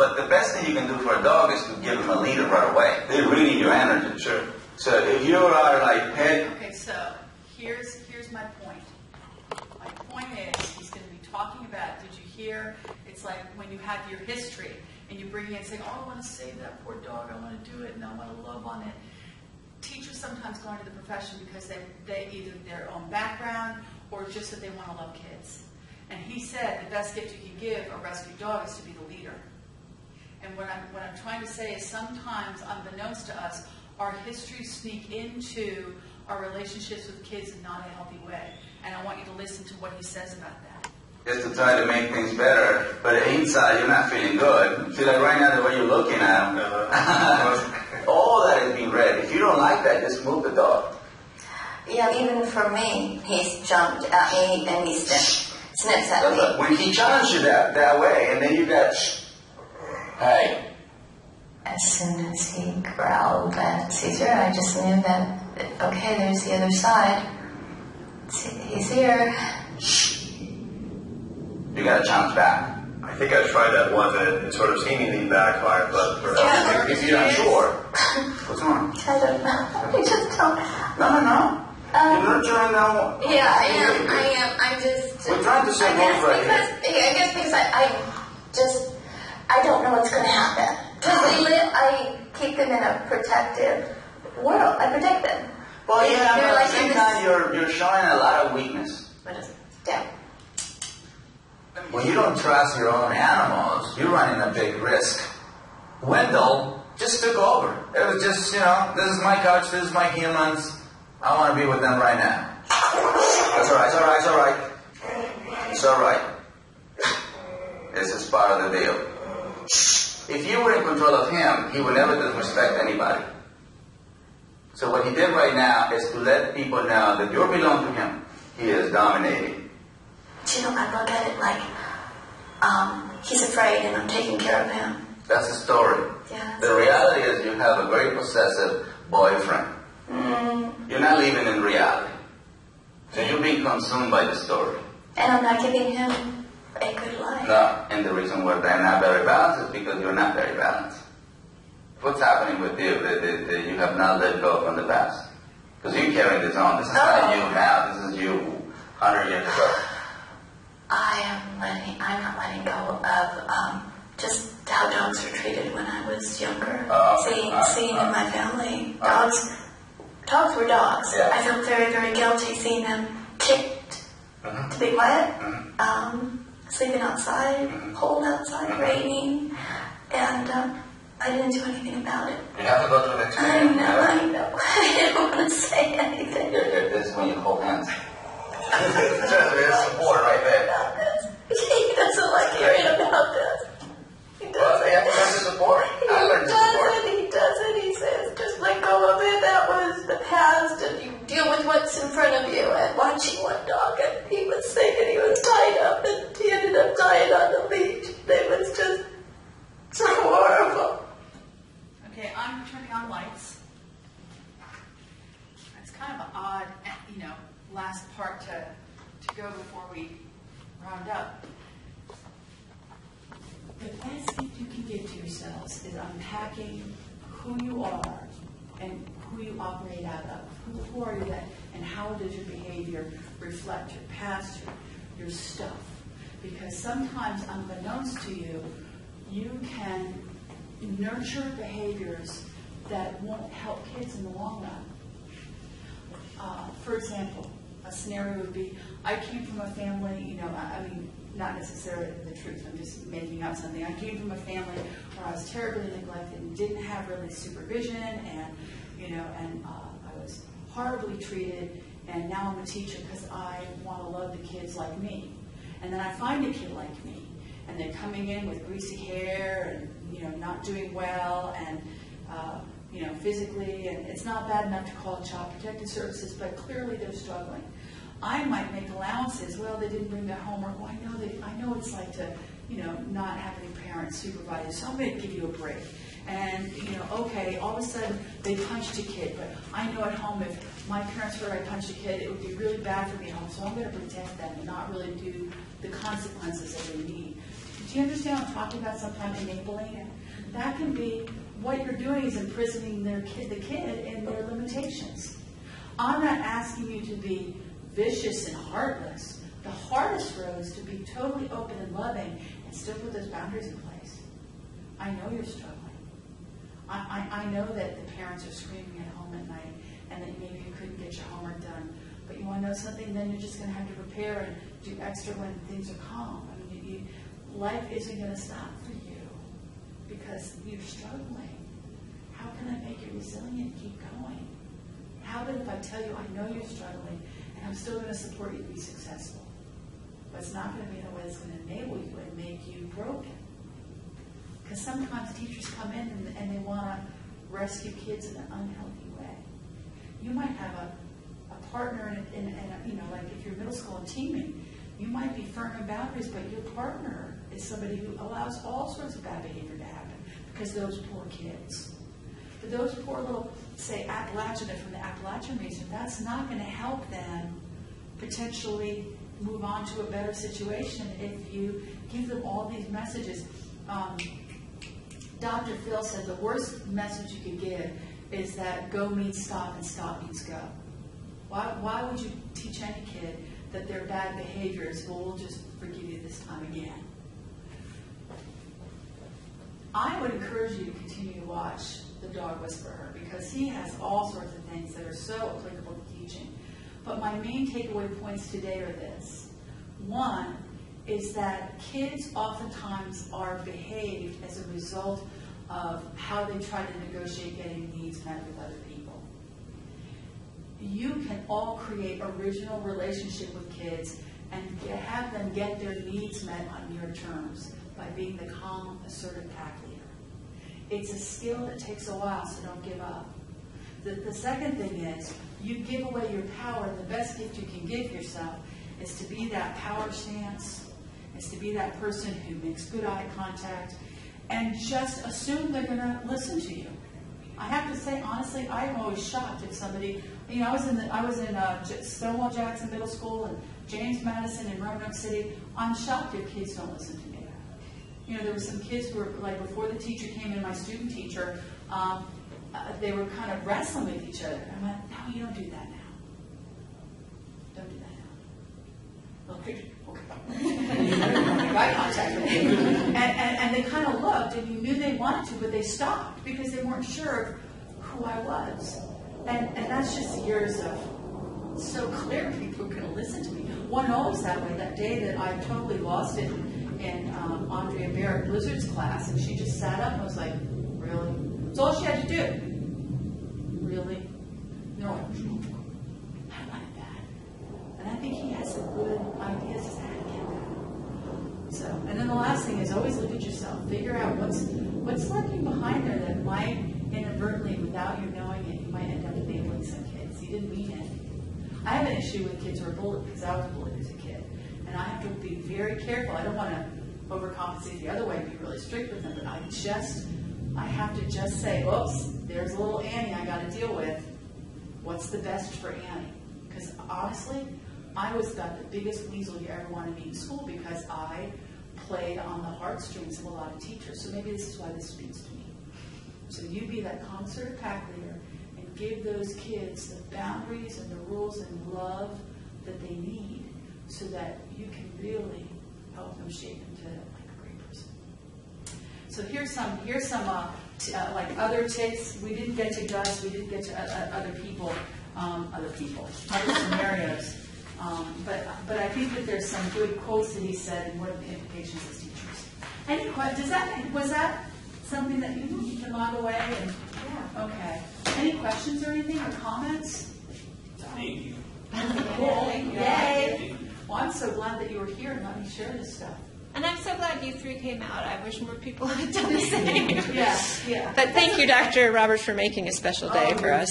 But the best thing you can do for a dog is to give him a leader right away. They really need your energy. Sure. So if you are like pet... Okay, so here's my point. My point is, he's going to be talking about, did you hear? It's like when you have your history and you bring in saying, oh, I want to save that poor dog, I want to do it, and I want to love on it. Teachers sometimes go into the profession because they either their own background or just that they want to love kids. And he said the best gift you can give a rescue dog is to be the leader. And what I'm trying to say is sometimes, unbeknownst to us, our histories sneak into our relationships with kids in not a healthy way. And I want you to listen to what he says about that. Just to try to make things better, but inside you're not feeling good. See, like right now, the way you're looking at him, all that is being read. If you don't like that, just move the dog. Yeah, even for me, he's jumped at me and he sniffs at me. When he challenged you that way, and then you got, hey. As soon as he growled at Caesar, I just knew that, okay, there's the other side. He's here. You got to challenge back. I think I tried that once and it sort of seemingly backfired, but if you're not sure, what's wrong? I don't know. I just don't. No. You're nurturing them. Yeah, I am. I'm just. We're trying to say both right here. I guess because I don't know what's going to happen. Because I keep them in a protective world. I protect them. Well, yeah, but like at the same time, you're showing a lot of weakness. What is it? Yeah. When you don't trust your own animals, you're running a big risk. Wendell just took over. It was just, this is my couch, this is my humans. I want to be with them right now. That's all right. It's all right. This is part of the deal. If you were in control of him, he would never disrespect anybody. So what he did right now is to let people know that you belong to him. He is dominating. I look at it like he's afraid and I'm taking care of him. That's the story. Yeah. The reality is you have a very possessive boyfriend. You're not living in reality. So you're being consumed by the story. And I'm not giving him a good life. No, and the reason why they're not very balanced is because you're not very balanced. What's happening with you that you have not let go from the past? Because you're carrying this on. This is not you now. This is you 100 years ago. I'm not letting go of just how dogs were treated when I was younger. Seeing in my family, dogs were dogs. Yeah. I felt very, very guilty seeing them kicked to be quiet, sleeping outside, cold outside, raining, and I didn't do anything about it. You have to go to the next meeting. I know. I don't want to say anything. This is when you hold hands. There's support right there. About this. He doesn't like hearing about this. He doesn't. Well, they have to learn to support. I learned to support. He doesn't. He says, just let go of it. That was the past, and you deal with what's in front of you. And watching one dog, and he was sick, and he was tied up, and he ended up dying on the beach. It was just so horrible. Okay, I'm turning on lights. It's kind of an odd, last part to go before we round up. The best gift you can give to yourselves is unpacking who you are and who you operate out of. Who are you then? And how does your behavior reflect your past, your stuff? Because sometimes, unbeknownst to you, you can nurture behaviors that won't help kids in the long run. For example, a scenario would be, I came from a family, not necessarily the truth, I'm just making up something. I came from a family where I was terribly neglected and didn't have really supervision, and I was horribly treated, and now I'm a teacher because I want to love the kids like me. And then I find a kid like me, and they're coming in with greasy hair and not doing well, and physically, and it's not bad enough to call Child Protective Services, but clearly they're struggling. I might make allowances. Well, they didn't bring their homework. Well, I know it's like to, not have any parents supervise you, so I'm going to give you a break. And, okay, all of a sudden they punched a kid, but I know at home if my parents heard I punched a kid, it would be really bad for me at home, so I'm going to protect them and not really do the consequences that they need. Do you understand what I'm talking about? Sometimes enabling. That can be what you're doing is imprisoning the kid in their limitations. I'm not asking you to be vicious and heartless. The hardest road is to be totally open and loving and still put those boundaries in place. I know you're struggling. I know that the parents are screaming at home at night and that maybe you couldn't get your homework done. But you want to know something? Then you're just going to have to prepare and do extra when things are calm. I mean, life isn't going to stop for you because you're struggling. How can I make you resilient and keep going? How about if I tell you I know you're struggling and I'm still going to support you to be successful? But it's not going to be in a way that's going to enable you and make you broken. Because sometimes teachers come in and they want to rescue kids in an unhealthy way. You might have a partner in like if you're middle school and teaming, you might be firm in boundaries, but your partner is somebody who allows all sorts of bad behavior to happen because those poor kids. But those poor little, say, Appalachian, from the Appalachian region, that's not going to help them potentially move on to a better situation if you give them all these messages. Dr. Phil said the worst message you could give is that go means stop and stop means go. Why would you teach any kid that their bad behaviors, well, we'll just forgive you this time again? I would encourage you to continue to watch The Dog Whisperer because he has all sorts of things that are so applicable to teaching. But my main takeaway points today are this. One is that kids oftentimes are behaved as a result of how they try to negotiate getting needs met with other people. You can all create original relationship with kids and have them get their needs met on your terms by being the calm, assertive pack leader. It's a skill that takes a while, so don't give up. The second thing is you give away your power, and the best gift you can give yourself is to be that power stance, is to be that person who makes good eye contact, and just assume they're going to listen to you. I have to say, honestly, I'm always shocked if somebody, I was in Stonewall Jackson Middle School and James Madison in Roanoke City. I'm shocked if kids don't listen to me. There were some kids who were, like, before the teacher came in, my student teacher, they were kind of wrestling with each other. I went, no, you don't do that now. Don't do that now. Okay. Eye contact with me. And they kind of looked, and you knew they wanted to, but they stopped because they weren't sure of who I was. And that's just years of so clear people are going to listen to me. One always that way. That day that I totally lost it in Andrea Barrett Blizzard's class, and she just sat up and was like, really? That's all she had to do. Really? No. I wanted that. And I think he has some good ideas as to how to get that. So, and then the last thing is always look at yourself. Figure out what's lurking behind there that might inadvertently, without you knowing it, you might end up enabling some kids. You didn't mean it. I have an issue with kids who are bullied because I was bullied as a kid. And I have to be very careful. I don't want to overcompensate the other way and be really strict with them, but I have to just say, oops, there's a little Annie I got to deal with. What's the best for Annie? Because honestly, I was about the biggest weasel you ever want to meet in school because I played on the heartstrings of a lot of teachers. So maybe this is why this speaks to me. So you be that concert pack leader and give those kids the boundaries and the rules and love that they need so that you can really help them shape into like a great person. So here's some like other tips. We didn't get to Gus. We didn't get to other people, other scenarios. But I think that there's some good quotes that he said and what are the implications as teachers. Was that something that you can log away? And, yeah. Okay. Any questions or anything or comments? Thank you. Cool. Yay. Well, I'm so glad that you were here and let me share this stuff. And I'm so glad you three came out. I wish more people had done the same. Yeah. But thank you, Dr. Roberts, for making a special day for us.